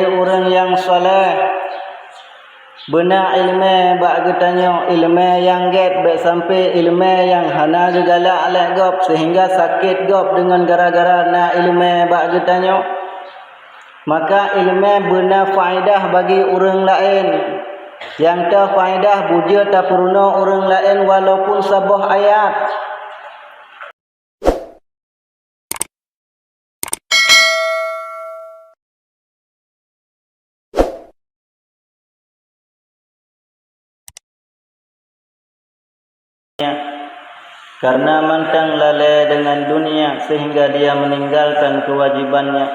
orang yang soleh benar ilmu bak getanyo ilmu yang get baik sampai ilmu yang hana gegala alak gop sehingga sakit gop dengan gara-gara na ilmu bak getanyo, maka ilmu benar faedah bagi orang lain. Yang ta faedah buja ta peruna orang lain walaupun sebuah ayat. Karena mantang lalai dengan dunia sehingga dia meninggalkan kewajibannya.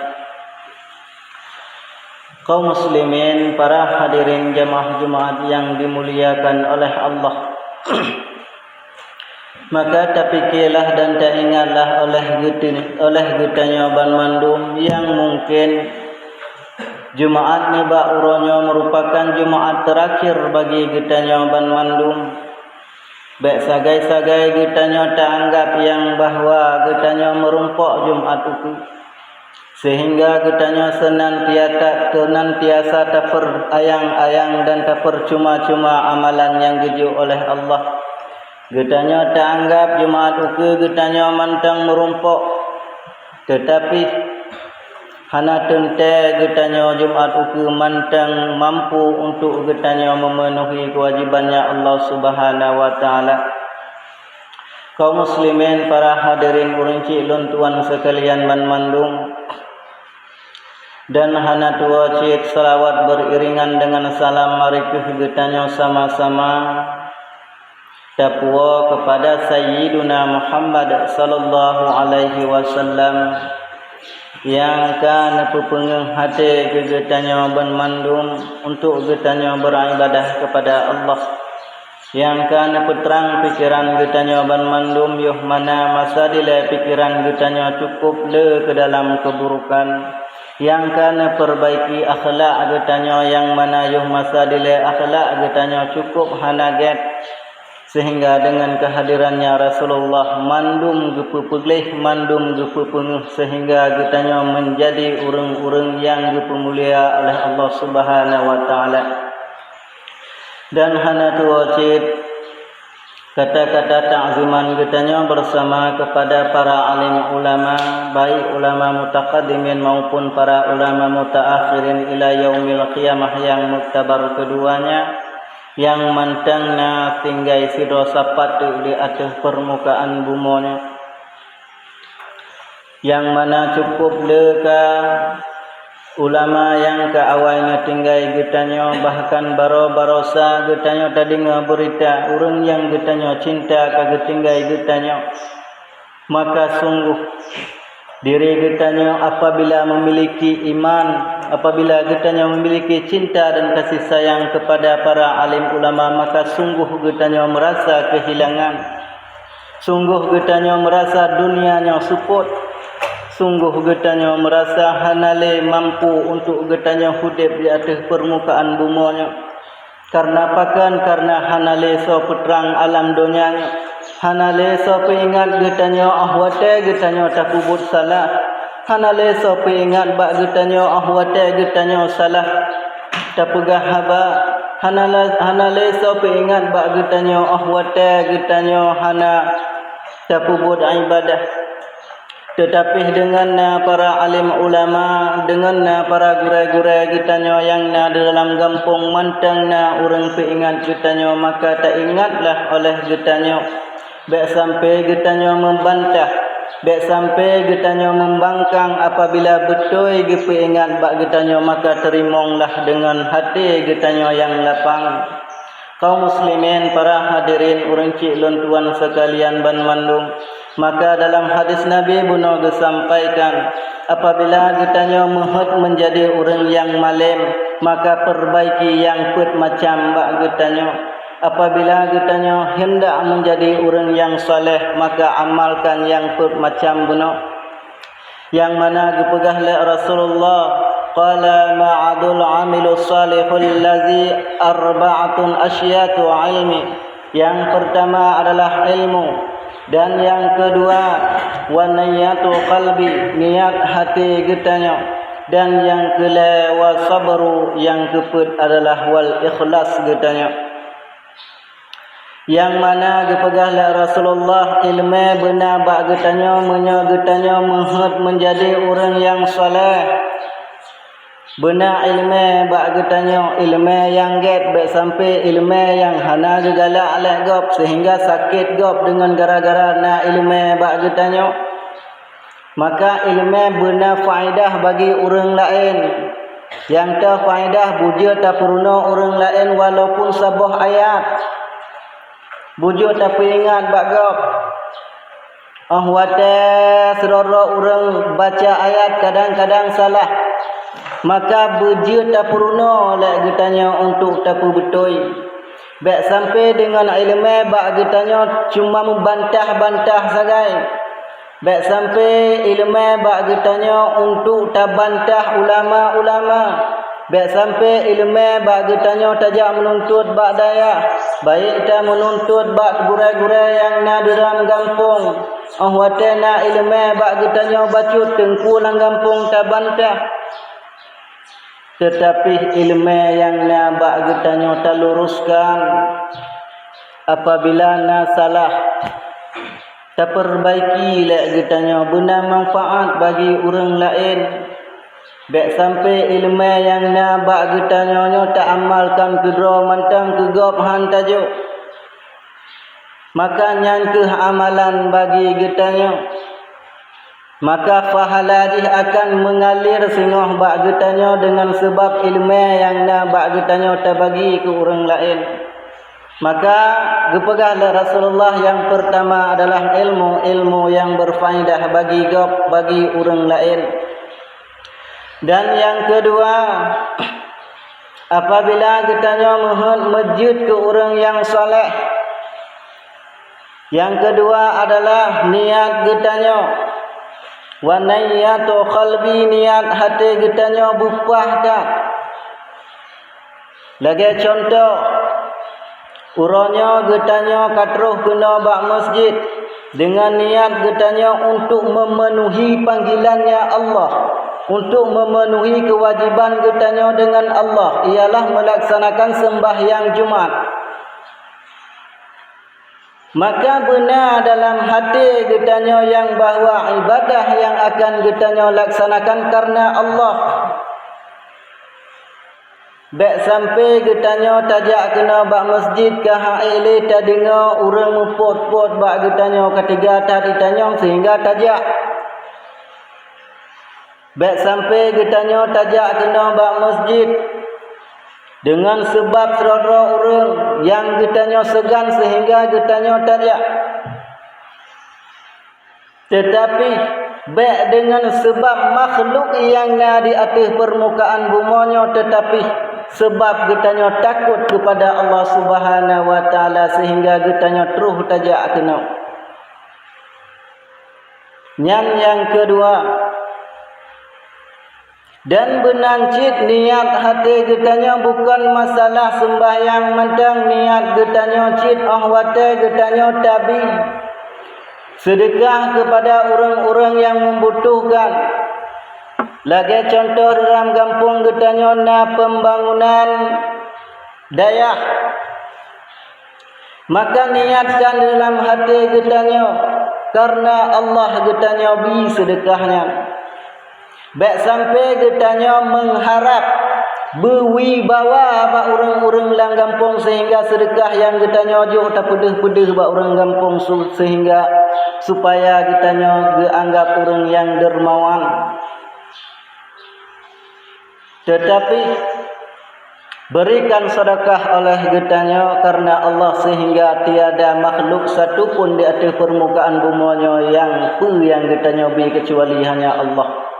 Kaum muslimin, para hadirin jamaah Jumat yang dimuliakan oleh Allah. Maka terfikirlah dan teringatlah oleh getanya ban mandum yang mungkin Jumaat ni bak uronyo merupakan Jumaat terakhir bagi getanya ban mandum. Baik sagai-sagai getanyo tak anggap yang bahawa getanyo merumpok Jumat itu, sehingga getanyo senantiasa terperayang-ayang dan terpercuma-cuma amalan yang geju oleh Allah. Getanyo tak anggap Jumat itu getanyo mantang merumpok, tetapi hana tente getanyo Jumat itu mantang mampu untuk getanyo memenuhi kewajibannya Allah Subhanahu wa taala. Kaum muslimin, para hadirin urinci lun tuan sekalian man mandung, dan hana tua cik salawat beriringan dengan salam marikuh getanyo sama-sama tapwa kepada Sayyiduna Muhammad sallallahu alaihi wasallam yang kan pepengeng hati gegetanya ban mandum untuk gegetanya beribadah kepada Allah, yang kan peterang pikiran gegetanya ban mandum yuh mana masa dile pikiran gegetanya cukup le ke dalam keburukan, yang kan perbaiki akhlak gegetanya yang mana yuh masa dile akhlak gegetanya cukup hana get, sehingga dengan kehadirannya Rasulullah mandum gepepeglih, mandum gepepenguh, sehingga getanya menjadi orang-orang yang gepemulia oleh Allah Subhanahu wa taala. Dan hana tu wajib kata-kata ta'ziman getanya bersama kepada para alim ulama, baik ulama mutaqaddimin maupun para ulama mutaakhirin ila yaumil qiyamah yang muktabar keduanya, yang mantangna tinggai sido sapat di atas permukaan bumanya, yang mana cukup leka ulama yang ke awalnya tinggai getanyo, bahkan barosa getanyo tadi berita orang yang getanyo cinta ke tinggai getanyo, maka sungguh diri getanyo apabila memiliki iman, apabila getanyo memiliki cinta dan kasih sayang kepada para alim ulama, maka sungguh getanyo merasa kehilangan, sungguh getanyo merasa dunianya support, sungguh getanyo merasa hanale mampu untuk getanyo hidup di atas permukaan bumanya. Karena apakan? Karena hanale so peterang alam dunianya, hanale so peingat getanyo ahwate getanyo takubut salah, hanale so peingat bak getanyo ahwate getanyo salah tapegah haba, hanale so peingat bak getanyo ahwate getanyo hana takubut ibadah. Tetapi dengan para alim ulama, dengan para gurai-gurai getanyo yang di dalam kampung mantang orang peingat getanyo, maka tak ingatlah oleh getanyo, baik sampai getanyo membantah, baik sampai getanyo membangkang. Apabila betul gepeingat bak getanyo, maka terimonglah dengan hati getanyo yang lapang. Kaum muslimin, para hadirin urinci lun tuan sekalian ban mandung, maka dalam hadis Nabi buno disampaikan, apabila getanyo muhut menjadi orang yang malim, maka perbaiki yang put macam bak getanyo. Apabila getanyo hendak menjadi orang yang saleh, maka amalkan yang put macam buno, yang mana gepegah le Rasulullah qala ma'adul amilu salihul ladzi arba'atun asyatu ilmi. Yang pertama adalah ilmu, dan yang kedua wa niyatu qalbi, niat hati getanyo, Dan yang kele wa sabru yang keput adalah wal ikhlas getanya. Yang mana gepegahlah Rasulullah ilmu benar bak getanya menhut menjadi orang yang soleh. Benar ilmu bak getanya ilmu yang get baik sampai ilmu yang hana gegalak alek gop sehingga sakit gop dengan gara-gara na ilmu bak getanya. Maka ilmu benar faedah bagi orang lain. Yang ta faedah buja ta peruna orang lain walaupun sabah ayat. Bujuk tapi ingat bagap. Wate serora orang baca ayat kadang-kadang salah. Maka bujuk tak puruna lek getanya untuk tapu betul. Baik sampai dengan ilmu bak getanya cuma membantah-bantah sagai. Baik sampai ilmu bak getanya untuk tabantah ulama-ulama. Baik sampai ilmu bak getanya tajak menuntut bak daya. Baik ta menuntut bak gurai-gurai yang na dalam kampung. Wate na ilmu bak getanya bacut tengku lang kampung tabantah. Tetapi ilmu yang na bak getanya tak luruskan. Apabila na salah tak perbaiki lek getanya benar manfaat bagi orang lain. Baik sampai ilmu yang na bak getanya tak amalkan kedua mantang kegop han tajuk. Maka yang ke amalan bagi getanya. Maka pahala dia akan mengalir singoh bak getanya dengan sebab ilmu yang na bak getanya tak bagi ke orang lain. Maka gepegahlah Rasulullah yang pertama adalah ilmu yang berfaedah bagi gop bagi orang lain. Dan yang kedua, apabila getanya mohon masjid ke orang yang soleh. Yang kedua adalah niat getanya. Wa niyatu qalbi niat hati getanya bupah dak. Lagi contoh, uranya getanya katruh kena bak masjid dengan niat getanya untuk memenuhi panggilannya Allah. Untuk memenuhi kewajiban getanya dengan Allah ialah melaksanakan sembahyang Jumat. Maka benar dalam hati getanya yang bahawa ibadah yang akan getanya laksanakan karena Allah. Baik sampai getanya tajak kena bak masjid ke haile ta dengar orang mepot-pot bak getanya ketiga tak ditanya sehingga tajak. Baik sampai getanya tajak kena bak masjid dengan sebab serora orang yang getanya segan sehingga getanya tajak. Tetapi baik dengan sebab makhluk yang ada di atas permukaan bumanya tetapi sebab getanya takut kepada Allah Subhanahu wa taala sehingga getanya terus tajak kena. Yang kedua, dan benancit niat hati getanya bukan masalah sembahyang mantang niat getanya cit wate getanya tabi sedekah kepada orang-orang yang membutuhkan. Lagi contoh dalam kampung getanya na pembangunan daya. Maka niatkan dalam hati getanya karena Allah getanya bi sedekahnya. Baik sampai getanya mengharap berwibawa bak orang-orang lang kampung sehingga sedekah yang getanya jo tak pedih-pedih bak orang kampung sehingga supaya getanya dianggap orang yang dermawan. Tetapi berikan sedekah oleh getanya karena Allah sehingga tiada makhluk satu pun di atas permukaan bumi yang getanya bi kecuali hanya Allah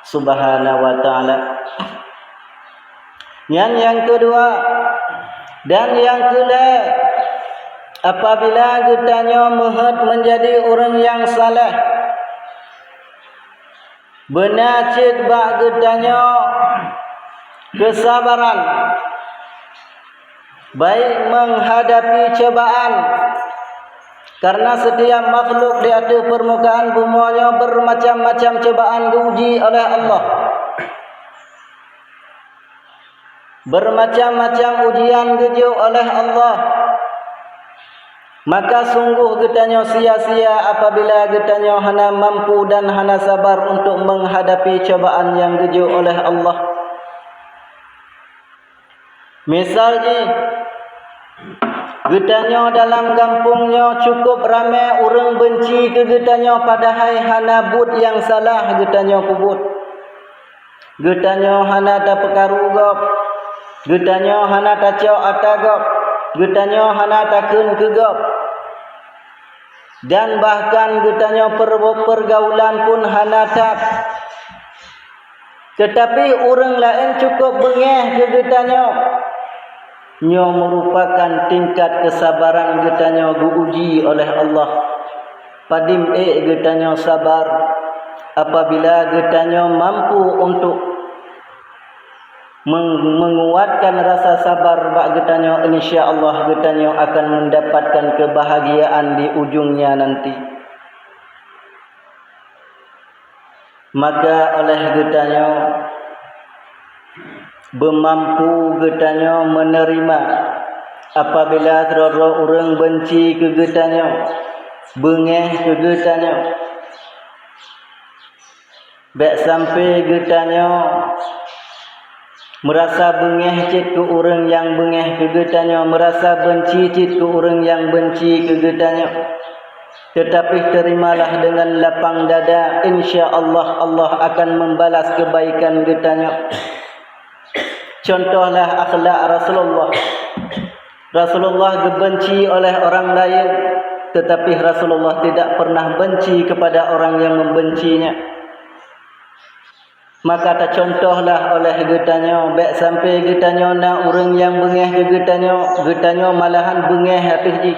Subhanahu wa taala. Yang kedua dan yang ketiga, apabila getanya mohon menjadi orang yang saleh, benar cit bak getanya kesabaran baik menghadapi cobaan. Karena setiap makhluk di atas permukaan bumi bermacam-macam cobaan diuji oleh Allah. bermacam-macam ujian gejo oleh Allah, maka sungguh getanyo sia-sia apabila getanyo hana mampu dan hana sabar untuk menghadapi cobaan yang gejo oleh Allah. Misalnya, getanyo dalam kampungnya cukup ramai orang benci ke getanyo, padahal hana but yang salah getanyo kubut. Getanyo hana ta pekaru gop, getanyo hana ta cok atagop, getanyo hana takun ke gop. Dan bahkan getanyo pergaulan pun hana tak. Tetapi orang lain cukup bengeh ke getanyo. Nyo merupakan tingkat kesabaran getanyo diuji oleh Allah. Padim getanyo sabar apabila getanyo mampu untuk menguatkan rasa sabar bak getanyo, insya-Allah getanyo akan mendapatkan kebahagiaan di ujungnya nanti. Maka oleh getanyo bermampu getanyo menerima apabila terlalu orang benci ke getanyo, bengeh ke getanyo, baik sampai getanyo merasa bengeh cit ke orang yang bengeh ke getanyo, merasa benci cit ke orang yang benci ke getanyo. Tetapi terimalah dengan lapang dada, insya-Allah Allah akan membalas kebaikan getanyo. Contohlah akhlak Rasulullah. Rasulullah dibenci oleh orang lain, tetapi Rasulullah tidak pernah benci kepada orang yang membencinya. Maka tak contohlah oleh getanyo, baik sampai getanyo nak orang yang bengeh ke getanyo, getanyo malahan bengeh atas ji.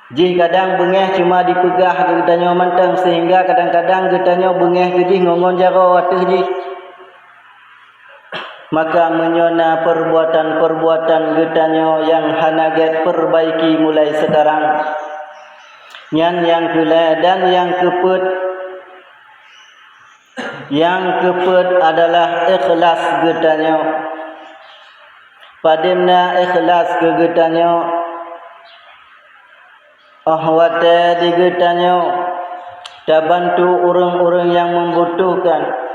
Ji kadang bengeh cuma dipegah ke getanyo mantang, sehingga kadang-kadang getanyo bengeh ke ji ngongon jaro atas ji. Maka menyona perbuatan-perbuatan getanyo yang hana get perbaiki mulai sekarang. Yang kelai dan yang keput. Yang keput adalah ikhlas getanyo. Padimna ikhlas ke getanyo, ahwate di getanyo, ta bantu orang-orang yang membutuhkan.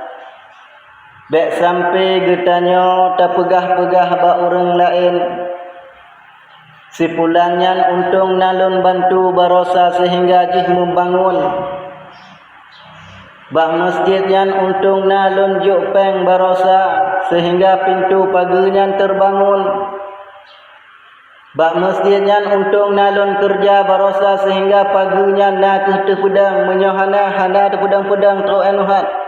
Baik sampai getanyo ta pegah-pegah ba orang lain. Sipulannya untung nalun bantu barosa sehingga jih membangun. Bah masjid yang untung nalun juk peng barosa sehingga pintu paginya terbangun. Bah masjid yang untung nalun kerja barosa sehingga paginya nak ke pedang menyohana hana pedang-pedang tro enuhat.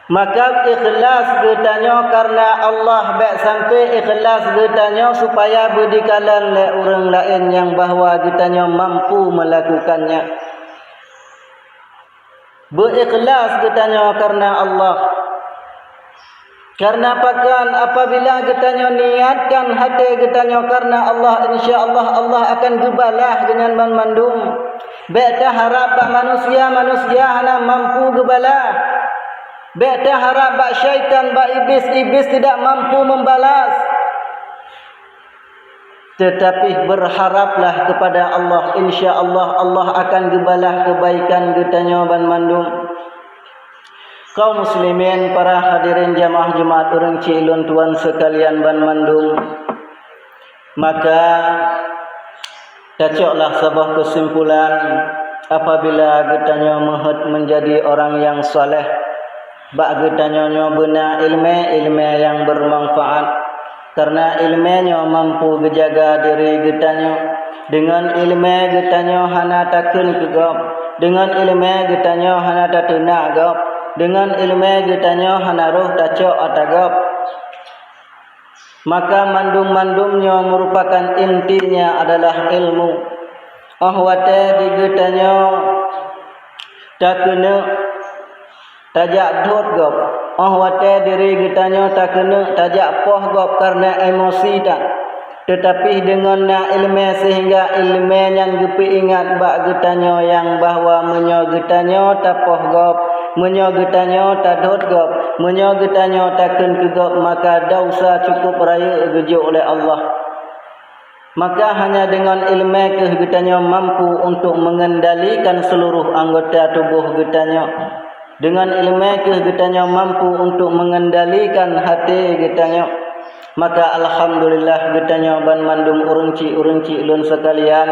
Maka ikhlas getanyo karena Allah, baik sampai ikhlas getanyo supaya berdikalan le orang lain yang bahawa getanyo mampu melakukannya. Berikhlas getanyo karena Allah. Karena pakan apabila getanyo niatkan hati getanyo karena Allah, insya-Allah Allah akan gebalah dengan mandum. Baik tak harap bak manusia hana mampu gebalah. Baik tak harap bak syaitan bak iblis tidak mampu membalas. Tetapi berharaplah kepada Allah, insya-Allah Allah akan gebalah kebaikan getanyo ban mandum. Kaum muslimin, para hadirin jamaah Jumat urang Cilun tuan sekalian ban mandum. Maka tacoklah sebuah kesimpulan apabila getanyo mahat menjadi orang yang soleh. Bak getanyo benar ilmu yang bermanfaat. Karena ilmunya mampu menjaga diri getanyo. Dengan ilmu getanyo hana takun kegop. Dengan ilmu getanyo hana tatuna gop. Dengan ilmu getanyo hana roh tacok atagop. Maka mandum-mandumnya merupakan intinya adalah ilmu. Ahwate di getanyo takuna tajak dot gop. Ahwate diri getanyo tak kena tajak poh gop karena emosi tak. Tetapi dengan na ilmu sehingga ilmu yang gepi ingat bak getanyo yang bahawa menyo getanyo tak poh gop. menyo getanyo tadot gop, menyo getanyo takkan kegop, maka dosa cukup raya gejo oleh Allah. Maka hanya dengan ilmu kegetanyo mampu untuk mengendalikan seluruh anggota tubuh getanyo. Dengan ilmu kegetanyo mampu untuk mengendalikan hati getanyo. Maka alhamdulillah getanyo ban mandum urungci ulun sekalian.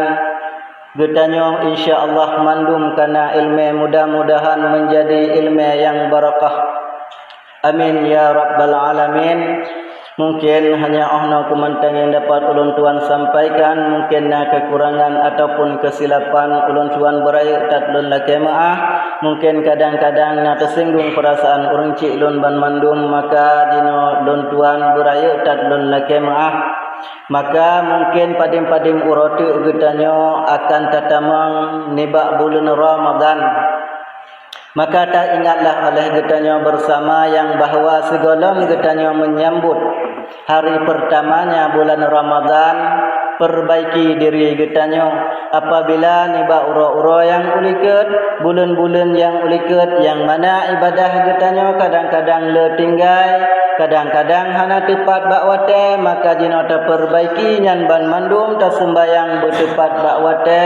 Getanyo insyaallah mandum karena ilmu, mudah-mudahan menjadi ilmu yang barakah. Amin ya rabbal alamin. Mungkin hanya ohno komentar yang dapat ulun tuan sampaikan. Mungkin kekurangan ataupun kesilapan ulun tuan beraya tat ulun laki maaf. Mungkin kadang-kadang tersinggung perasaan urang cik ulun ban mandum, maka dino ulun tuan beraya tat ulun laki maaf. Maka mungkin padim-padim uroti ugetanyo akan tatamang nibak bulan Ramadan. Maka tak ingatlah oleh getanyo bersama yang bahawa segolong getanyo menyambut hari pertamanya bulan Ramadan, perbaiki diri getanyo. Apabila niba uro-uro yang uliket, bulan-bulan yang uliket, yang mana ibadah getanyo kadang-kadang le tinggai, kadang-kadang hana tepat bakwate, maka jino ta perbaiki nyan ban mandum ta sembayang bertepat bakwate,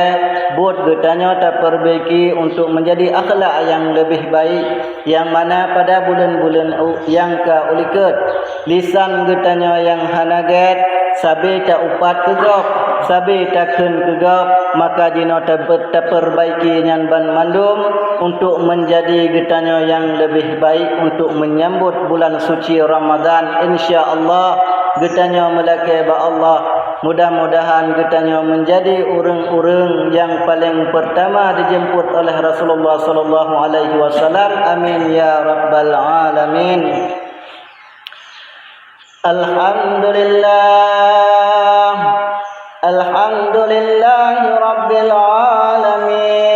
buat getanyo ta perbaiki untuk menjadi akhlak yang lebih baik, yang mana pada bulan-bulan yang ka uliket lisan getanyo yang hanaget sabe ta upat kegop, sabe takun kegop, maka dino ta perbaiki nyan ban mandum untuk menjadi getanyo yang lebih baik untuk menyambut bulan suci Ramadan. Insyaallah getanyo melake ba Allah, mudah-mudahan getanyo menjadi urang-urang yang paling pertama dijemput oleh Rasulullah sallallahu alaihi wasallam. Amin ya rabbal alamin. Alhamdulillahi rabbil alamin.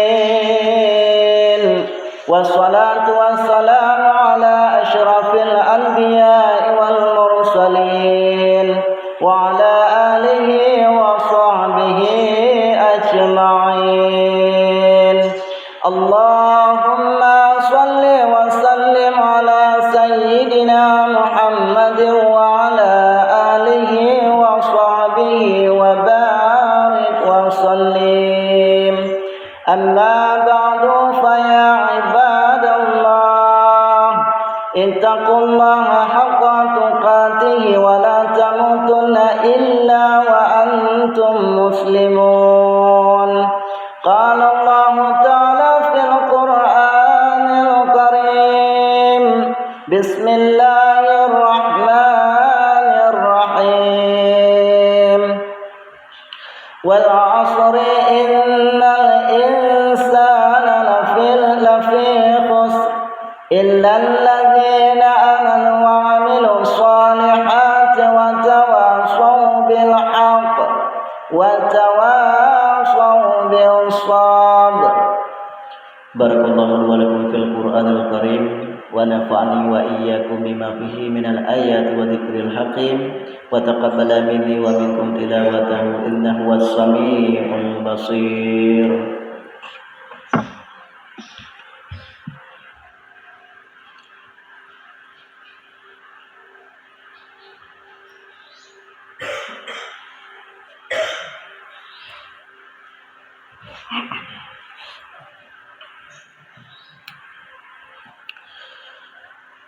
Wassalatu wassalamu ala asyrafil anbiya'i wal mursalin wa ala alihi wa sahbihi ajma'in. Allahumma salli wa sallim ala sayyidina Muhammadin wa ala alihi wa sahbihi wa barik wa sallim. Amma ba'du fa ya ibadallah, ittaqullaha haqqa tuqatih wa la tamutunna illa wa antum muslimun. Qala Allah ta'ala fil Qur'anil Karim, Bismillahirrahmanirrahim. Wal 'asri innal insana lafi khusr illa alladhina amanu wa 'amilus solihati wa tawassaw bil haqq wa tawassaw bis sabr. Barakallahu wa lakum fil Qur'anil Karim wa nafa'ani wa iyyakum bima fihi minal ayati wa dzikril hakim wa taqabbala minni wa minkum tilawatahu innahu was-sami'ul basir.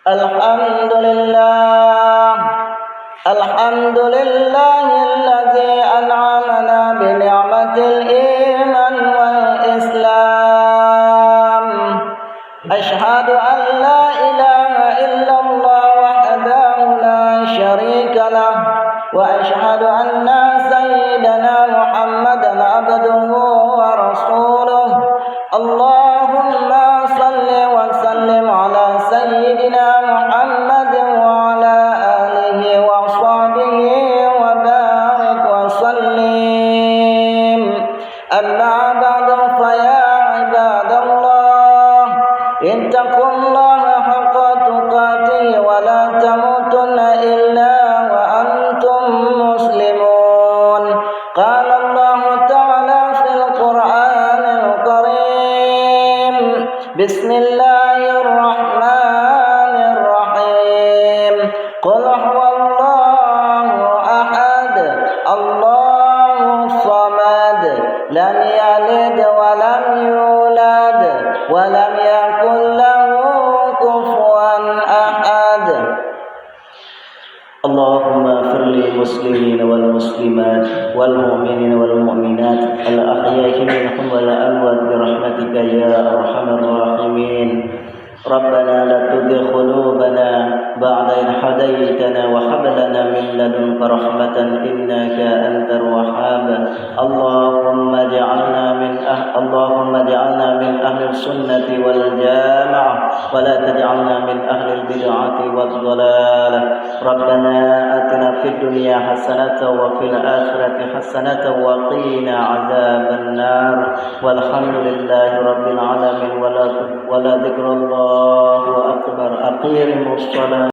Alhamdulillahilladzi an'amana bi ni'matil iman wal islam. Ashhadu an la ilaha illallah wahdahu la syarika lah wa ashhadu anna sayyidana Muhammadan abduhu wa rasuluh. Allahumma salli wa sallim ala sayyidina Muhammadin wa ala alihi wa sahbihi wa barik wa sallim. Amma ba'du fa ya ibadallah, ittaqullaha haqqa tuqatih wa la tamutunna illa wa antum muslimun. Qala Allah ta'ala fil Qur'anil Karim, Bismillahirrahmanirrahim. قل هو الله أحد الله الصمد لم يلد ولم يولد ولم يكن له كفوا أحد اللهم اغفر للمسلمين والمسلمات والمؤمنين والمؤمنات الأحياء منهم والأموات برحمتك يا أرحم الراحمين ربنا لا تزغ قلوبنا بعد إذ هديتنا وهب لنا من لدنك رحمة إنك أنت الوهاب اللهم اجعلنا من أهل السنة والجامعة ولا تجعلنا من أهل البدعة والضلالة ربنا آتنا في الدنيا حسنة وفي الآخرة حسنة وقنا عذاب النار والحمد لله رب العالمين ولا ذكر الله أكبر أقيموا الصلاة